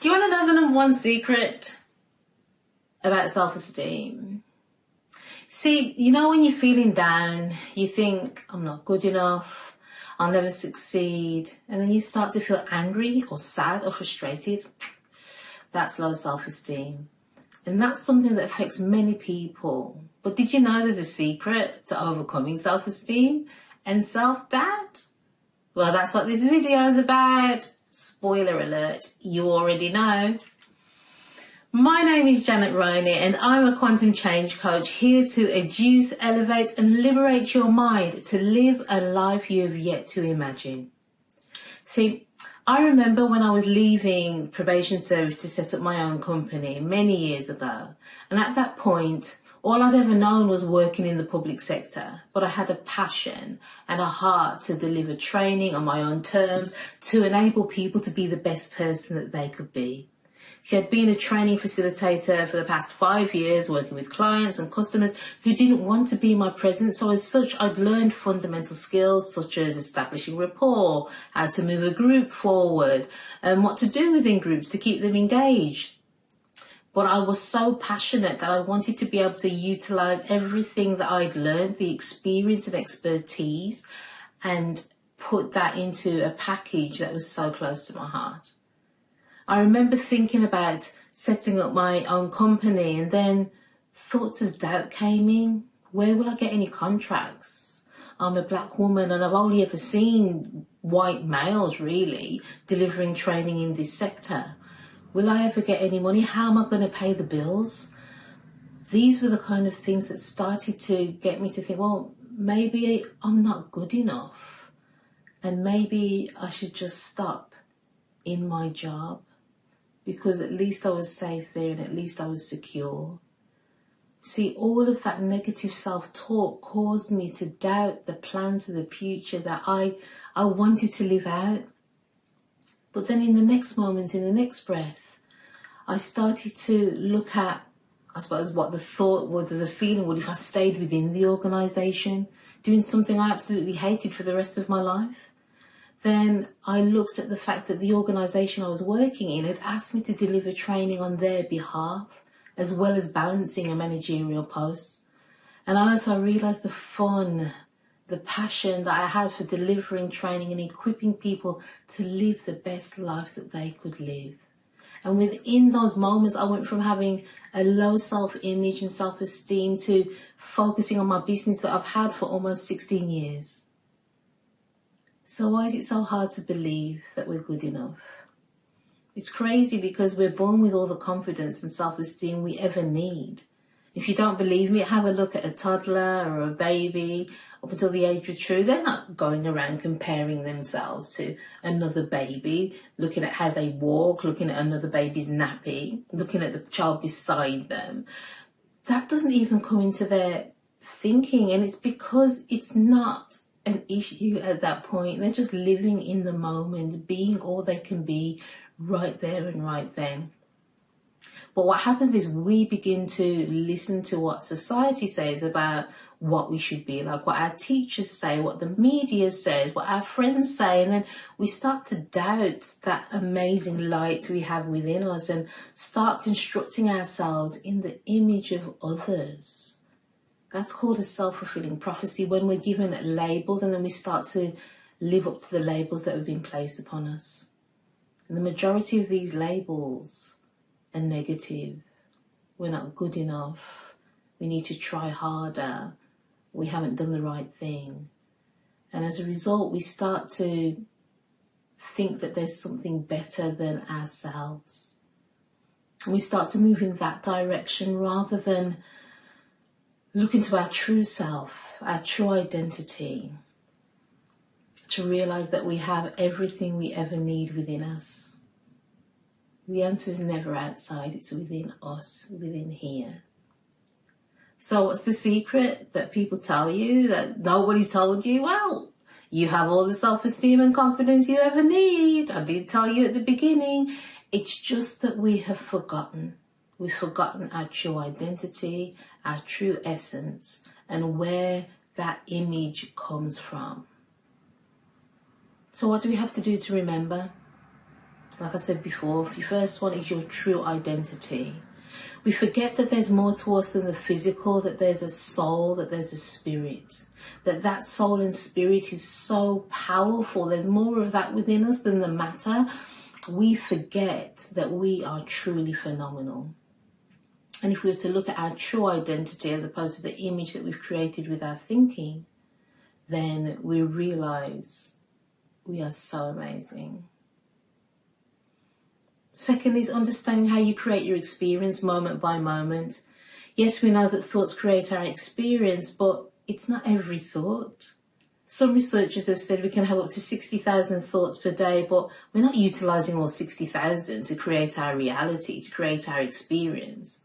Do you want to know the number one secret about self-esteem? See, you know when you're feeling down, you think, I'm not good enough, I'll never succeed, and then you start to feel angry or sad or frustrated. That's low self-esteem. And that's something that affects many people. But did you know there's a secret to overcoming self-esteem and self-doubt? Well, that's what this video is about. Spoiler alert, you already know. My name is Janet Riney and I'm a quantum change coach here to educe, elevate and liberate your mind to live a life you have yet to imagine. See, I remember when I was leaving probation service to set up my own company many years ago, and at that point all I'd ever known was working in the public sector, but I had a passion and a heart to deliver training on my own terms to enable people to be the best person that they could be. She had been a training facilitator for the past 5 years, working with clients and customers who didn't want to be in my presence. So as such, I'd learned fundamental skills such as establishing rapport, how to move a group forward, and what to do within groups to keep them engaged. But I was so passionate that I wanted to be able to utilize everything that I'd learned, the experience and expertise, and put that into a package that was so close to my heart. I remember thinking about setting up my own company, and then thoughts of doubt came in. Where will I get any contracts? I'm a black woman and I've only ever seen white males really delivering training in this sector. Will I ever get any money? How am I going to pay the bills? These were the kind of things that started to get me to think, well, maybe I'm not good enough and maybe I should just stop in my job, because at least I was safe there and at least I was secure. See, all of that negative self-talk caused me to doubt the plans for the future that I wanted to live out. But then in the next moment, in the next breath, I started to look at, I suppose, what the thought would, the feeling would if I stayed within the organisation, doing something I absolutely hated for the rest of my life. Then I looked at the fact that the organisation I was working in had asked me to deliver training on their behalf, as well as balancing a managerial post. And I realised the fun, the passion that I had for delivering training and equipping people to live the best life that they could live. And within those moments, I went from having a low self-image and self-esteem to focusing on my business that I've had for almost 16 years. So why is it so hard to believe that we're good enough? It's crazy because we're born with all the confidence and self-esteem we ever need. If you don't believe me, have a look at a toddler or a baby. Up until the age of 2, they're not going around comparing themselves to another baby, looking at how they walk, looking at another baby's nappy, looking at the child beside them. That doesn't even come into their thinking, and it's because it's not an issue at that point. They're just living in the moment, being all they can be right there and right then. But what happens is we begin to listen to what society says about what we should be like, what our teachers say, what the media says, what our friends say, and then we start to doubt that amazing light we have within us and start constructing ourselves in the image of others. That's called a self-fulfilling prophecy, when we're given labels and then we start to live up to the labels that have been placed upon us. And the majority of these labels are negative. We're not good enough. We need to try harder. We haven't done the right thing. And as a result, we start to think that there's something better than ourselves. And we start to move in that direction rather than look into our true self, our true identity, to realize that we have everything we ever need within us. The answer is never outside, it's within us, within here. So what's the secret that people tell you that nobody's told you? Well, you have all the self-esteem and confidence you ever need. I did tell you at the beginning. It's just that we have forgotten. We've forgotten our true identity, our true essence, and where that image comes from. So what do we have to do to remember? Like I said before, the first one is your true identity. We forget that there's more to us than the physical, that there's a soul, that there's a spirit, that soul and spirit is so powerful. There's more of that within us than the matter. We forget that we are truly phenomenal. And if we were to look at our true identity as opposed to the image that we've created with our thinking, then we realize we are so amazing. Second is understanding how you create your experience moment by moment. Yes, we know that thoughts create our experience, but it's not every thought. Some researchers have said we can have up to 60,000 thoughts per day, but we're not utilizing all 60,000 to create our reality, to create our experience.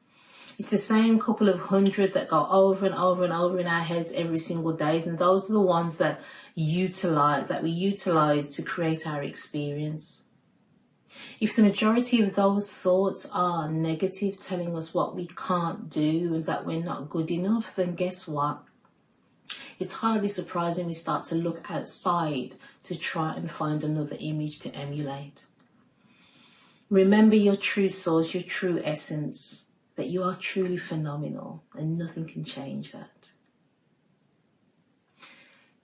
It's the same couple of hundred that go over and over and over in our heads every single day, and those are the ones that we utilize to create our experience. If the majority of those thoughts are negative, telling us what we can't do and that we're not good enough, then guess what? It's hardly surprising we start to look outside to try and find another image to emulate. Remember your true source, your true essence, that you are truly phenomenal and nothing can change that.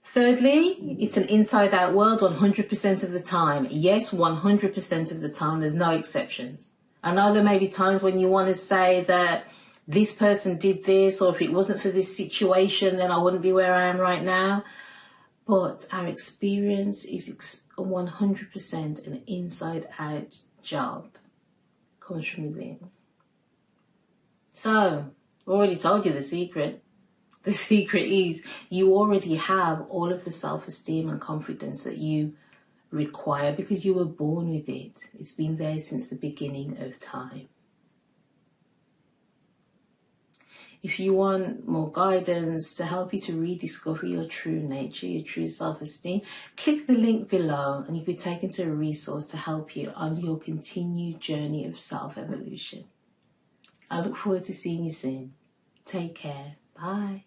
Thirdly, it's an inside-out world 100% of the time. Yes, 100% of the time. There's no exceptions. I know there may be times when you want to say that this person did this, or if it wasn't for this situation, then I wouldn't be where I am right now. But our experience is 100% an inside-out job. Comes from within. So, I already told you the secret. The secret is you already have all of the self-esteem and confidence that you require because you were born with it. It's been there since the beginning of time. If you want more guidance to help you to rediscover your true nature, your true self-esteem, click the link below and you'll be taken to a resource to help you on your continued journey of self-evolution. I look forward to seeing you soon. Take care. Bye.